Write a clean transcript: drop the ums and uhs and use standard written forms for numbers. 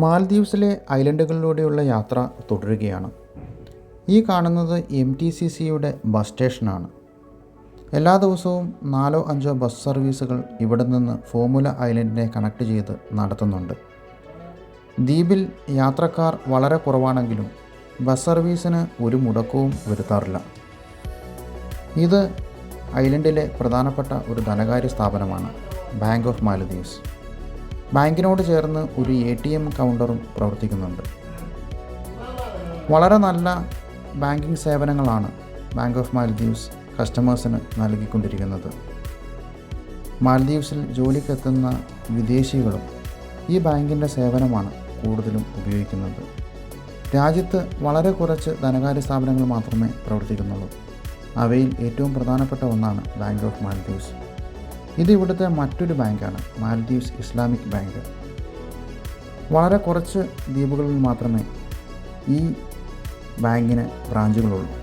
മാൽദീവ്സിലെ ഐലൻഡുകളിലൂടെയുള്ള യാത്ര തുടരുകയാണ്. ഈ കാണുന്നത് MTCCയുടെ ബസ് സ്റ്റേഷനാണ്. എല്ലാ ദിവസവും 4-5 ബസ് സർവീസുകൾ ഇവിടെ നിന്ന് ഫോമുല ഐലൻഡിനെ കണക്ട് ചെയ്ത് നടത്തുന്നുണ്ട്. ദ്വീപിൽ യാത്രക്കാർ വളരെ കുറവാണെങ്കിലും ബസ് സർവീസിന് ഒരു മുടക്കവും വരുത്താറില്ല. ഇത് ഐലൻഡിലെ പ്രധാനപ്പെട്ട ഒരു ധനകാര്യ സ്ഥാപനമാണ് ബാങ്ക് ഓഫ് മാലദ്വീപ്സ്. ബാങ്കിനോട് ചേർന്ന് ഒരു ATM കൗണ്ടറും പ്രവർത്തിക്കുന്നുണ്ട്. വളരെ നല്ല ബാങ്കിങ് സേവനങ്ങളാണ് ബാങ്ക് ഓഫ് മാലദ്വീപ്സ് കസ്റ്റമേഴ്സിന് നൽകിക്കൊണ്ടിരിക്കുന്നത്. മാലദ്വീപ്സിൽ ജോലിക്കെത്തുന്ന വിദേശികളും ഈ ബാങ്കിൻ്റെ സേവനമാണ് കൂടുതലും ഉപയോഗിക്കുന്നത്. രാജ്യത്ത് വളരെ കുറച്ച് ധനകാര്യ സ്ഥാപനങ്ങൾ മാത്രമേ പ്രവർത്തിക്കുന്നുള്ളൂ. അവയിൽ ഏറ്റവും പ്രധാനപ്പെട്ട ഒന്നാണ് ബാങ്ക് ഓഫ് മാലദ്വീപ്സ്. ഇത് ഇവിടുത്തെ മറ്റൊരു ബാങ്കാണ്, മാലദ്വീപ്സ് ഇസ്ലാമിക് ബാങ്ക്. വളരെ കുറച്ച് ദ്വീപുകളിൽ മാത്രമേ ഈ ബാങ്കിന് ബ്രാഞ്ചുകളുള്ളൂ.